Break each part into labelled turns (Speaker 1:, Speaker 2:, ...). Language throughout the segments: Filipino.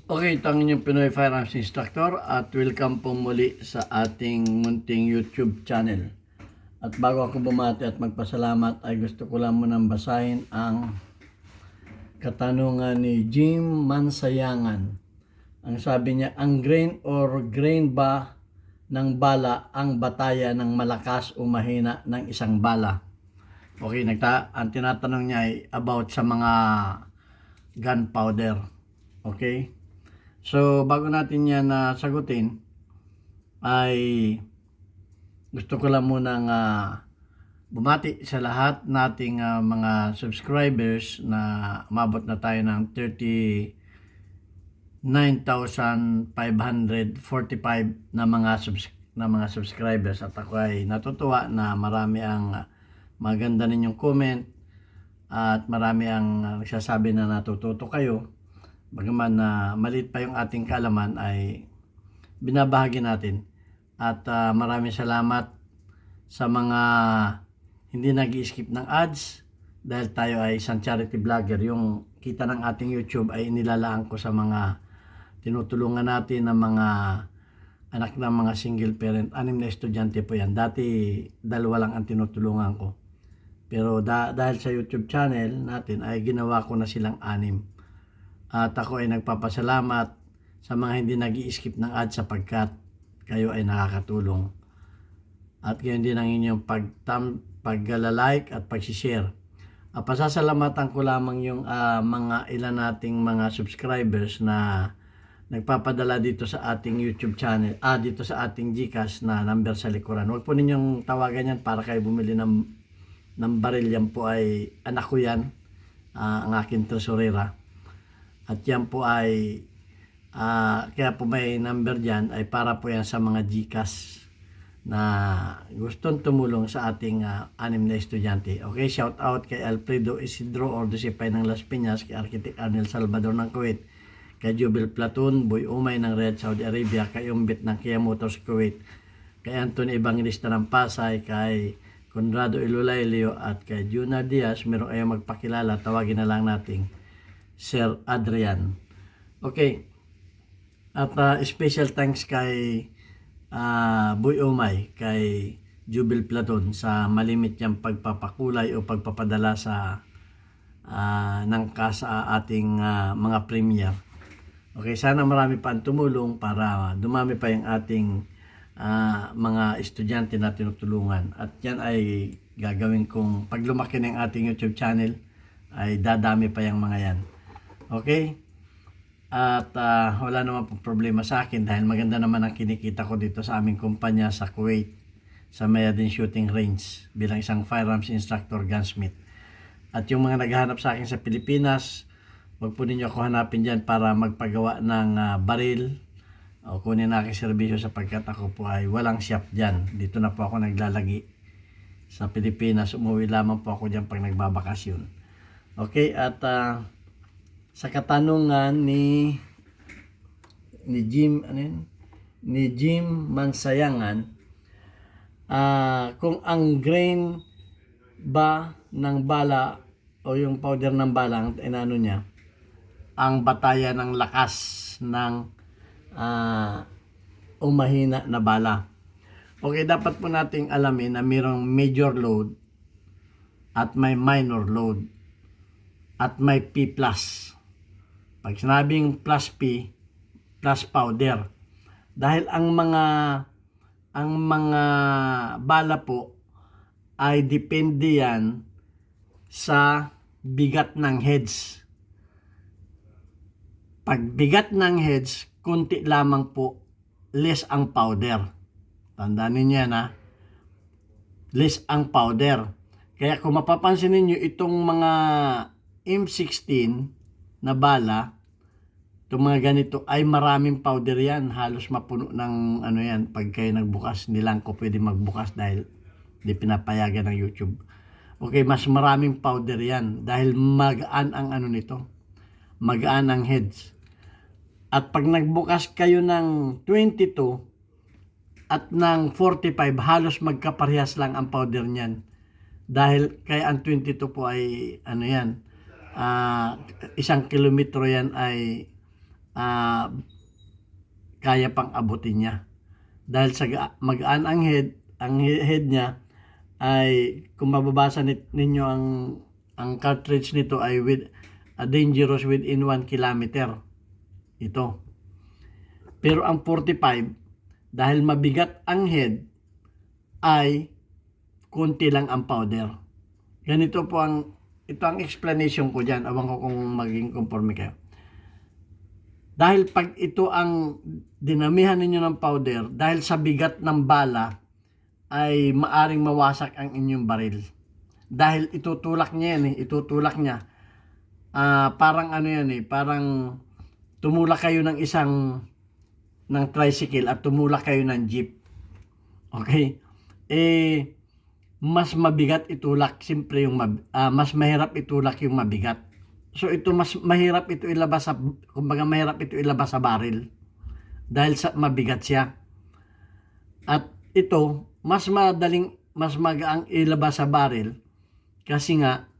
Speaker 1: Okay, ito ang inyong Pinoy Firearms Instructor at welcome po muli sa ating munting YouTube channel. At bago ako bumati at magpasalamat ay gusto ko lang munang basahin ang katanungan ni Jim Mansayangan. Ang sabi niya, ang grain or grain ba ng bala ang bataya ng malakas o mahina ng isang bala? Okay, ang tinatanong niya ay about sa mga gunpowder. Okay? So, bago natin yan sagutin, ay gusto ko lang munang bumati sa lahat nating mga subscribers na umabot na tayo ng 39,545 na mga subscribers. At ako ay natutuwa na marami ang maganda ninyong comment at marami ang nagsasabi na natututo kayo. Bagaman na maliit pa yung ating kaalaman ay binabahagi natin. At maraming salamat sa mga hindi nag-i-skip ng ads dahil tayo ay isang charity vlogger. Yung kita ng ating YouTube ay inilalaan ko sa mga tinutulungan natin ng mga anak ng mga single parent. 6 na estudyante po yan. Dati 2 lang ang tinutulungan ko. Pero dahil sa YouTube channel natin ay ginawa ko na silang 6. At ako ay nagpapasalamat sa mga hindi nag-i-skip ng ads sapagkat kayo ay nakakatulong. At gayon din ang inyong pag-like at pag-share. Pasasalamatan ko lamang yung mga ilan nating mga subscribers na nagpapadala dito sa ating YouTube channel, dito sa ating GCash na number sa likuran. Huwag po ninyong tawagan yan para kayo bumili ng baril. Yan po ay anak ko yan, ang aking tresurera. At yan po ay, kaya po may number dyan, ay para po yan sa mga GCash na gustong tumulong sa ating 6 na estudyante. Okay, shout out kay Alfredo Isidro Ordosipay ng Las Piñas, kay Architect Arnel Salvador ng Kuwait, kay Jubel Platoon, Boy Umay ng Riyadh, Saudi Arabia, kay Umbit ng Kia Motors Kuwait, kay Anthony Evangelista ng Pasay, kay Conrado Ilulaylio at kay Juna Diaz. Meron kayo magpakilala, tawagin na lang nating Sir Adrian. Okay. At special thanks kay Boy Umay, kay Jubel Platon sa malimit niyang pagpapakulay o pagpapadala sa sa ating mga premier. Okay, sana marami pa ang tumulong para dumami pa yung ating mga estudyante na tinutulungan. At yan ay gagawin kong pag lumaki ng ating YouTube channel ay dadami pa yung mga yan. Okay? At wala naman pong problema sa akin dahil maganda naman ang kinikita ko dito sa aming kumpanya sa Kuwait, sa Mayadin Shooting Range bilang isang firearms instructor gunsmith. At yung mga naghahanap sa akin sa Pilipinas, wag po ninyo ako hanapin dyan para magpagawa ng baril o kunin na aking serbisyo sapagkat ako po ay walang shop dyan. Dito na po ako naglalagi sa Pilipinas. Umuwi lamang po ako dyan pag nagbabakasyon. Okay, at sa katanungan ni Jim Mansayangan, kung ang grain ba ng bala o yung powder ng bala ang inano niya ang bataya ng lakas ng o mahina na bala. Okay, dapat po nating alamin na mayroong major load at may minor load at may P+. Pag sinabing plus P, plus powder. Dahil ang mga bala po ay depende yan sa bigat ng heads. Pag bigat ng heads, kunti lamang po, less ang powder. Tandaan ninyo yan, less ang powder. Kaya kung mapapansin ninyo itong mga M16 na bala, itong mga ganito ay maraming powder yan. Halos mapuno ng yan. Pag kayo nagbukas, hindi lang ko pwede magbukas dahil hindi pinapayagan ng YouTube. Okay, mas maraming powder yan dahil magaan ang nito. Magaan ang heads. At pag nagbukas kayo ng 22 at ng 45, halos magkaparehas lang ang powder niyan. Dahil kaya ang 22 po ay 1 kilometro yan ay ah, kaya pang abutin niya. Dahil sa magaan ang head niya ay kung mababasa ninyo ang cartridge nito ay dangerous within 1 kilometer. Ito. Pero ang 45 dahil mabigat ang head ay konti lang ang powder. Ito ang explanation ko diyan. Awan ko kung maging conforme kayo. Dahil pag ito ang dinamihan ninyo ng powder, dahil sa bigat ng bala, ay maaring mawasak ang inyong baril. Dahil itutulak niya yan itutulak niya. Parang ano yan parang tumulak kayo ng tricycle at tumulak kayo ng jeep. Okay? Mas mabigat itulak, siyempre mas mahirap itulak yung mabigat. So ito mas mahirap ito ilabas mahirap ito ilabas sa baril dahil sa mabigat siya. At ito mas magaang ilabas sa baril kasi nga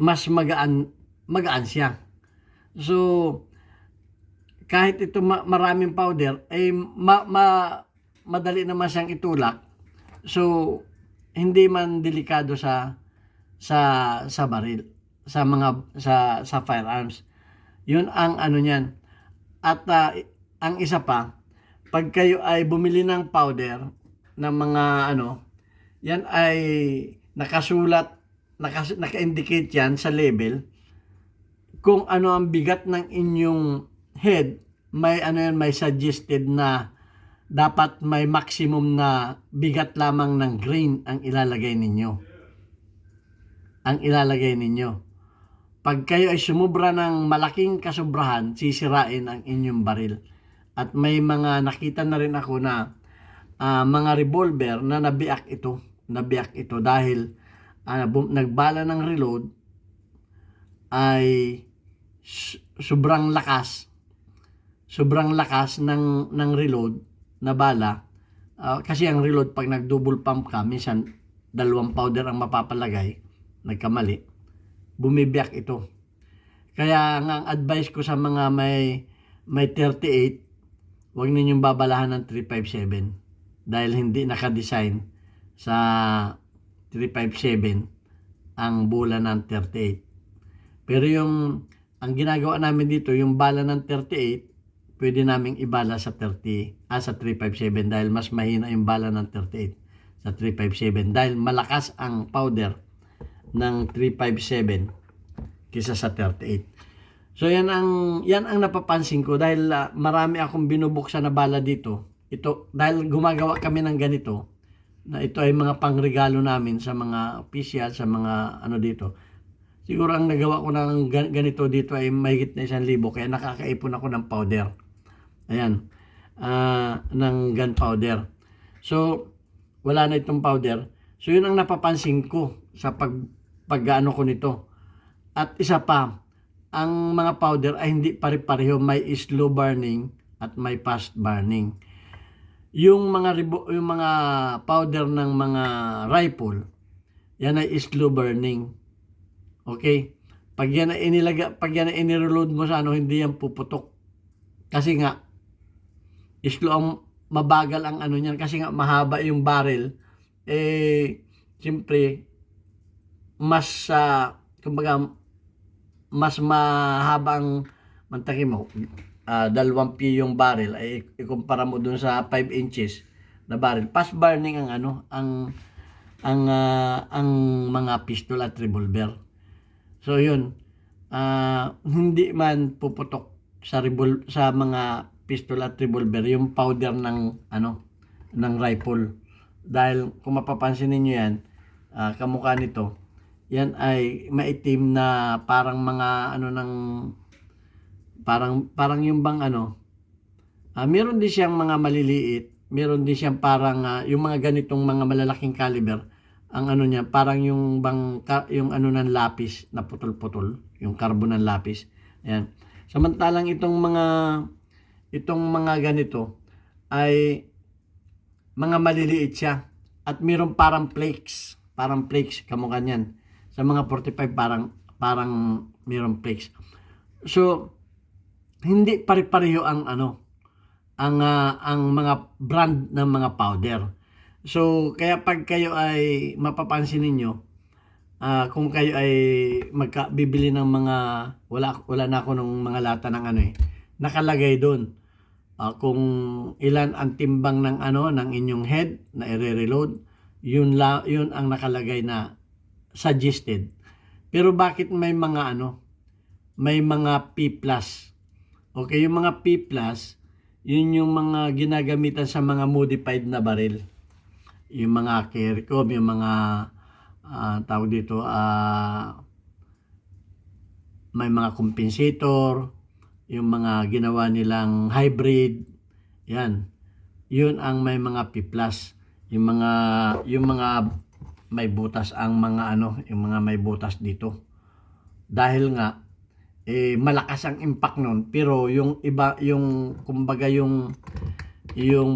Speaker 1: mas magaan siya. So kahit ito maraming powder ay madali naman siyang itulak. So hindi man delikado sa baril, sa firearms. Yun ang ano niyan. At ang isa pa, pag kayo ay bumili ng powder ng mga yan ay naka-indicate yan sa label kung ano ang bigat ng inyong head. May suggested na dapat may maximum na bigat lamang ng grain ang ilalagay ninyo. Pag kayo ay sumubra ng malaking kasobrahan, sisirain ang inyong baril. At may mga nakita na rin ako na mga revolver na nabiak ito dahil nagbala ng reload ay sobrang lakas ng reload na bala. Kasi ang reload pag nag-double pump ka, minsan 2 powder ang mapapalagay, nagkamali, bumibiyak ito. Kaya nga ang advice ko sa mga may 38, huwag ninyong babalahan ng 357 dahil hindi naka-design sa 357 ang bula ng 38. Pero ang ginagawa namin dito, yung bala ng 38, pwede naming ibala sa 357 dahil mas mahina yung bala ng 38 sa 357 dahil malakas ang powder ng 357 kaysa sa 38. So yan ang napapansin ko dahil marami akong binubuksan na bala dito. Ito dahil gumagawa kami ng ganito na ito ay mga pangregalo namin sa mga official, sa mga dito. Siguro ang nagawa ko ng ganito dito ay mahigit na 1,000 kaya nakakaipon ako ng powder. Ayan, ng gunpowder. So wala na itong powder. So yun ang napapansin ko sa pag-ano ko nito. At isa pa, ang mga powder ay hindi pare-pareho, may slow burning at may fast burning. Yung mga powder ng mga rifle, yan ay slow burning. Okay? Pag yan ay inireload mo sa hindi yan puputok. Kasi nga mabagal ang niyan kasi nga mahaba yung barrel. Siyempre mas mas mahaba ang mantaki mo. 2 pi yung barrel ay ikumpara mo dun sa 5 inches na barrel. Fast burning ang mga pistol at revolver. So yun, hindi man puputok sa mga pistol at revolver yung powder ng rifle. Dahil kung mapapansin niyo yan, kamukha nito, yan ay maitim na parang mga parang yung bang meron din siyang mga maliliit, meron din siyang parang yung mga ganitong mga malalaking caliber, ang niya parang yung ng lapis na putol-putol, yung carbon ng lapis. Ayan. Samantalang itong mga ganito ay mga maliliit siya at mayroong parang flakes kamukha niyan. Sa mga 45 parang mayroong flakes. So hindi pare-pareho ang ang mga brand ng mga powder. So kaya pag kayo ay mapapansin ninyo, kung kayo ay bibili ng mga wala na ako ng mga lata ng nakalagay doon kung ilan ang timbang ng ng inyong head na i-reload, yun ang nakalagay na suggested. Pero bakit may mga may mga P+. Okay, yung mga P+, yun yung mga ginagamitan sa mga modified na baril. Yung mga Caricom, yung mga tawag dito, may mga compensator, yung mga ginawa nilang hybrid, yan. Yun ang may mga P+. Yung mga may butas ang mga yung mga may butas dito. Dahil nga malakas ang impact nun, pero yung iba, yung kumbaga yung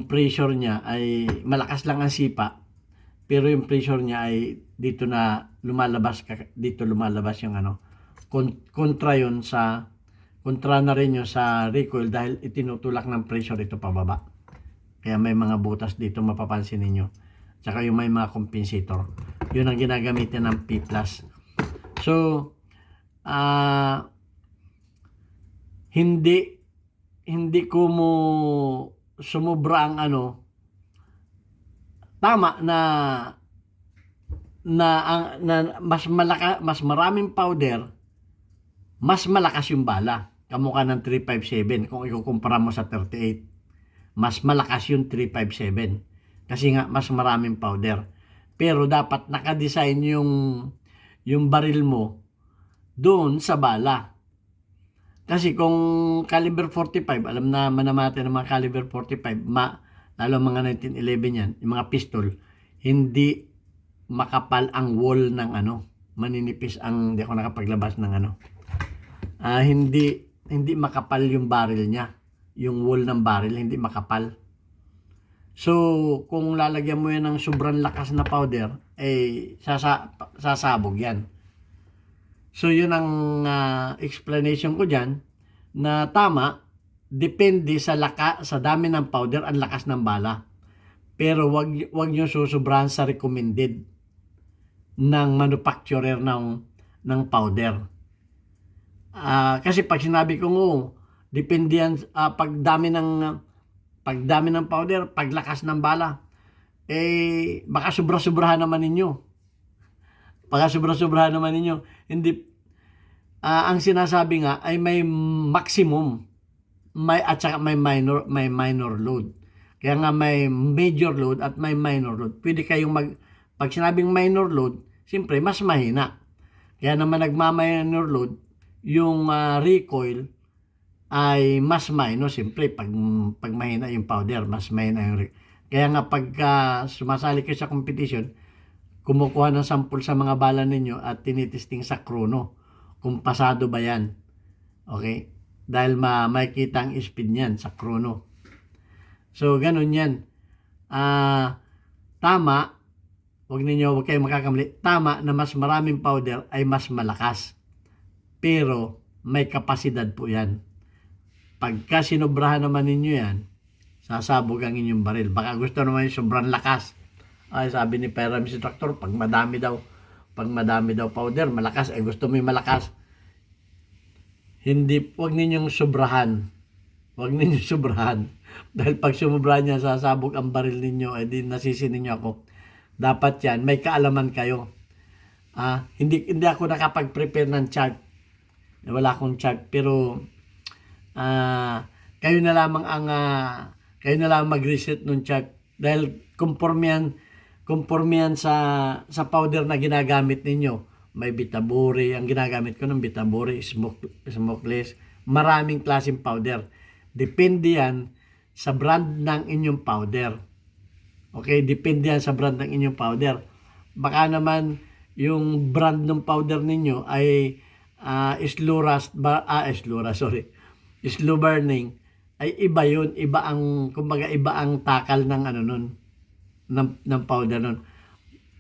Speaker 1: pressure niya ay malakas lang ang sipa, pero yung pressure niya ay dito na lumalabas yung kontra yun sa kontra na rin yun sa recoil dahil itinutulak ng pressure ito pababa. Kaya may mga butas dito mapapansin ninyo. Tsaka yung may mga compensator. Yun ang ginagamitan ng P+. So, hindi ko mo sumubra ang tama na mas maraming powder, mas malakas yung bala. Kamukha ng 357 kung ikukumpara mo sa 38. Mas malakas yung 357 kasi nga mas maraming powder. Pero dapat nakadesign yung baril mo doon sa bala. Kasi kung caliber 45, alam naman natin ng mga caliber 45, lalo mga 1911 yan, yung mga pistol, hindi makapal ang wall ng maninipis hindi ako nakapaglabas ng hindi makapal yung baril niya. Yung wall ng baril, hindi makapal. So, kung lalagyan mo yan ng sobrang lakas na powder, sasabog yan. So, yun ang explanation ko dyan, na tama, depende sa dami ng powder, ang lakas ng bala. Pero wag nyo susobrahan sa recommended ng manufacturer ng powder. Kasi pag sinabi ko depende yan pagdami ng powder, paglakas ng bala, baka sobra-sobrahan naman ninyo. Hindi, ang sinasabi nga ay may maximum, at saka may minor load. Kaya nga may major load at may minor load. Pwede kayong pag sinabing minor load, siyempre mas mahina. Kaya naman nagma-minor load, yung recoil ay mas minor. Siyempre pag mahina yung powder, mas mahina yung recoil. Kaya nga pagka sumasali kayo sa competition, kumukuha ng sample sa mga bala ninyo at tinitesting sa chrono kung pasado ba yan. Okay? Dahil makikita ang speed niyan sa chrono. So, ganun yan. Tama, huwag kayong makakamali. Tama na mas maraming powder ay mas malakas. Pero, may kapasidad po yan. Pagka sinobrahan naman ninyo yan, sasabog ang inyong baril. Baka gusto naman yung sobrang lakas. Ay, sabi ni Pyramis Instructor, pag madami daw powder, malakas. Gusto mo yung malakas. Huwag ninyong sobrahan. Dahil pag sumubrahan niya, sasabog ang baril ninyo, di nasisi ninyo ako. Dapat yan, may kaalaman kayo. Hindi ako nakapag-prepare ng chart. Wala akong chart, pero kayo na lamang mag-reset ng chart. Dahil conforme yan sa powder na ginagamit ninyo. May Bitaburi, ang ginagamit ko ng Bitaburi, smokeless, maraming klaseng powder. Depende yan sa brand ng inyong powder. Okay, depende yan sa brand ng inyong powder. Baka naman yung brand ng powder ninyo ay slow burning, ay iba yun, iba ang takal ng ng powder nun.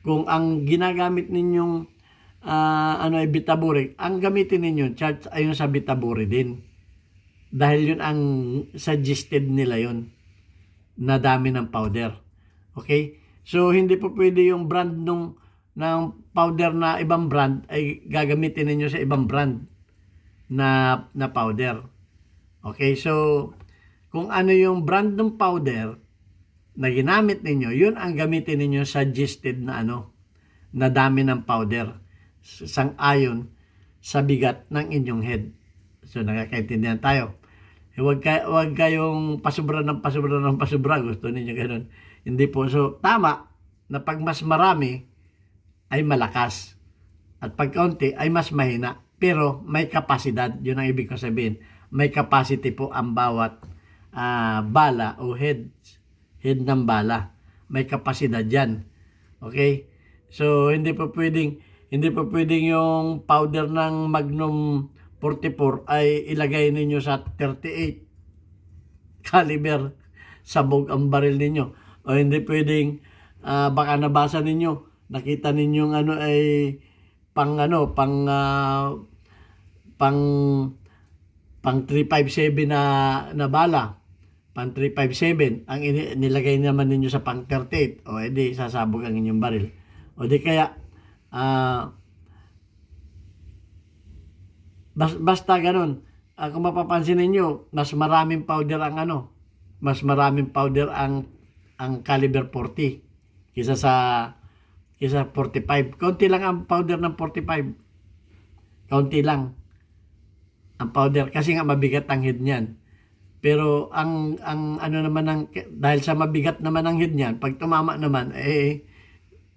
Speaker 1: Kung ang ginagamit ninyong ay Bitaburi, ang gamitin ninyo charge ayon sa Bitaburi din. Dahil yun ang suggested nila yun, na dami ng powder. Okay? So, hindi po pwede yung brand ng powder na ibang brand ay gagamitin ninyo sa ibang brand na powder. Okay? So, kung ano yung brand ng powder na ginamit ninyo, yun ang gamitin ninyo suggested na na dami ng powder sang-ayon sa bigat ng inyong head. So, nakakaintindihan tayo. Huwag kayong pasubra ng pasubra ng pasubra. Gusto ninyo ganun. Hindi po. So, tama na pag mas marami ay malakas. At pag kaunti ay mas mahina. Pero may kapasidad. Yun ang ibig ko sabihin. May capacity po ang bawat bala o head ng bala. May kapasidad yan. Okay? So, hindi po pwedeng yung powder ng Magnum 44 ay ilagay ninyo sa 38 caliber, sabog ang baril ninyo. O hindi pwedeng baka nabasa ninyo, nakita ninyong ay pang 357 na bala, pang 357 ang nilagay naman ninyo sa pang 38, o edi sasabog ang inyong baril. O di kaya basta ganun. Kung mapapansin ninyo, mas maraming powder ang caliber 40 kaysa 45. Kaunti lang ang powder ng 45. Kaunti lang ang powder kasi nga mabigat ang head niyan. Pero ang dahil sa mabigat naman ang head niyan, pag tumama naman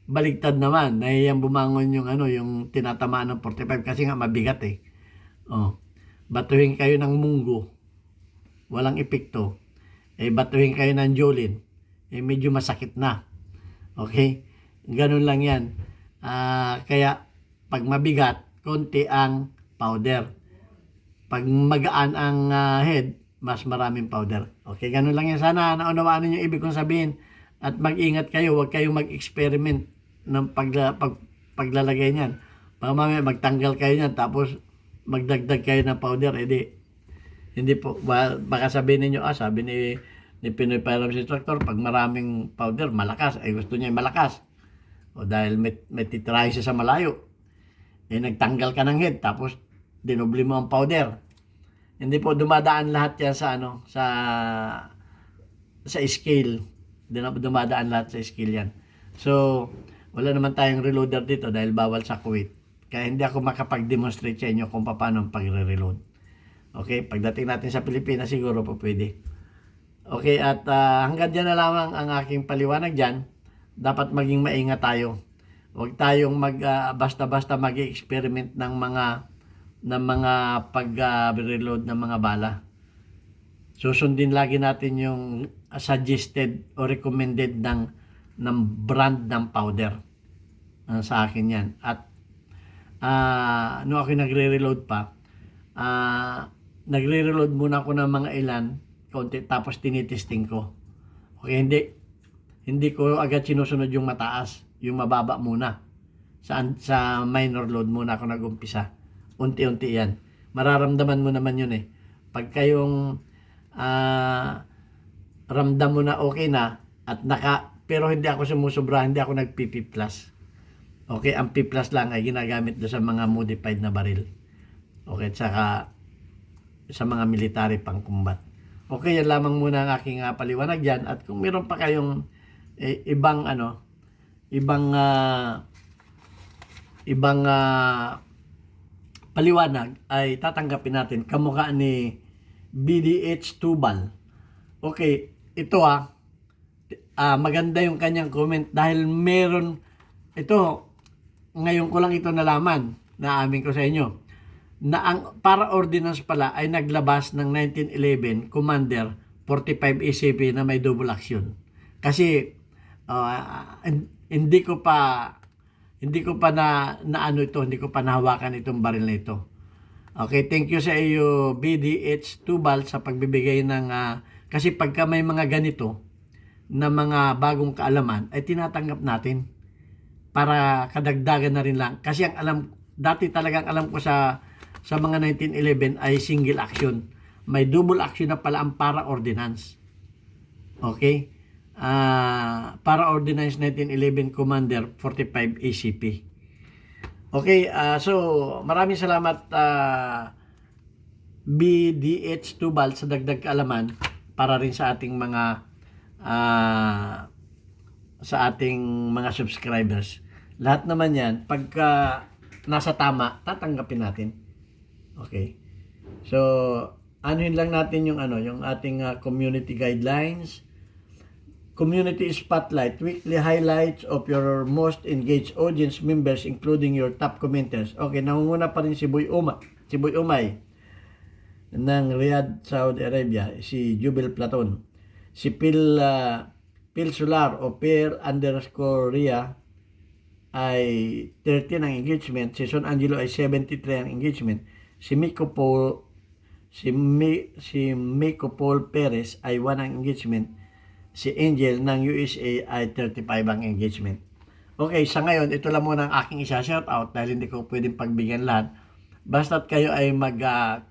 Speaker 1: baligtad naman. Nahiyang bumangon yung tinatamaan ng 45 kasi nga mabigat eh. Batuhin kayo ng munggo, walang epekto. Batuhin kayo ng Jolin, medyo masakit na. Okay? Ganun lang yan. Kaya, pag mabigat, konti ang powder. Pag magaan ang head, mas maraming powder. Okay, ganun lang yan. Sana naunawaan ninyo ibig kong sabihin. At mag-ingat kayo, huwag kayong mag-experiment ng paglalagay niyan. Baka mamaya magtanggal kayo niyan, tapos magdagdag kayo ng powder, hindi po. Baka sabihin ninyo, sabi ni Pinoy Firearms Instructor, pag maraming powder, malakas. Gusto niya malakas. O dahil may titirahin siya sa malayo. Nagtanggal ka ng head, tapos dinubli mo ang powder. Hindi po dumadaan lahat yan sa scale. Dumadaan lahat sa scale yan. So, wala naman tayong reloader dito dahil bawal sa Kuwait. Kaya hindi ako makapag-demonstrate sa inyo kung paano ang pagre-reload. Okay, pagdating natin sa Pilipinas siguro po pwede. Okay, at hanggang dyan na lamang ang aking paliwanag dyan. Dapat maging maingat tayo. Huwag tayong basta-basta mag-experiment ng mga pag-reload ng mga bala. Susundin lagi natin yung suggested o recommended ng brand ng powder. Sa akin yan. At nung ako nagre-reload pa, nagre-reload muna ako ng mga ilan, konti, tapos tinitesting ko. Okay, hindi ko agad sinusunod yung mataas, yung mababa muna. Sa minor load muna ako nag-umpisa. Unti-unti yan. Mararamdaman mo naman yun eh. Pag kayong ramdam mo na okay na, at pero hindi ako sumusubra, hindi ako nag-PP+. Okay, ang P+ lang ay ginagamit do sa mga modified na baril. Okay, tsaka sa mga military pang combat. Okay, yan lamang muna ang aking paliwanag diyan. At kung meron pa kayong ibang paliwanag ay tatanggapin natin. Kamukha ni BDH Tubal. Okay, ito maganda yung kanyang comment dahil meron ito. Ngayon ko lang ito nalaman, naamin ko sa inyo, na ang para ordinance pala ay naglabas ng 1911 Commander 45 ACP na may double action. Kasi hindi ko pa hindi ko pa nahawakan itong baril na ito. Okay, thank you sa iyo BDH Tubal sa pagbibigay ng kasi pagka may mga ganito na mga bagong kaalaman ay tinatanggap natin. Para kadagdagan na rin lang. Kasi dati talagang alam ko sa mga 1911 ay single action. may double action na pala ang para-ordinance. Okay? Para-ordinance 1911 Commander 45 ACP. Okay, so maraming salamat BDH Tubal sa dagdag kaalaman para rin sa ating mga subscribers. Lahat naman yan, pagka nasa tama, tatanggapin natin. Okay. So, anuhin lang natin yung yung ating community guidelines, community spotlight, weekly highlights of your most engaged audience members including your top commenters. Okay, nangunguna pa rin si Boy Umay ng Riyadh, Saudi Arabia, si Jubel Platon, si Phil Solar o Pierre_Ria ay 13 ang engagement, si Son Angelo ay 73 ang engagement, si Miko Paul Perez ay 1 ang engagement, si Angel ng USA ay 35 ang engagement. Okay, sa ngayon, ito lang muna ang aking isa-shoutout dahil hindi ko pwedeng pagbigyan lahat. Basta't kayo ay mag-comment,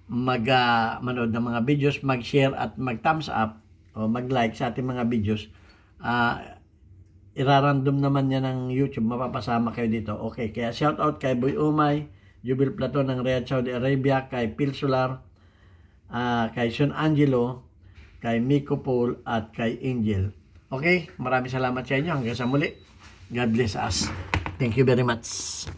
Speaker 1: manood ng mga videos, mag-share at mag-thumbs up o mag-like sa ating mga videos. Irarandom naman yan ng YouTube, mapapasama kayo dito. Okay, kaya shoutout kay Boy Umay, Jubel Platon ng Riyadh, Saudi Arabia, kay Phil Solar, kay Son Angelo, kay Miko Paul at kay Angel. Okay, maraming salamat sa inyo. Hanggang sa muli. God bless us. Thank you very much.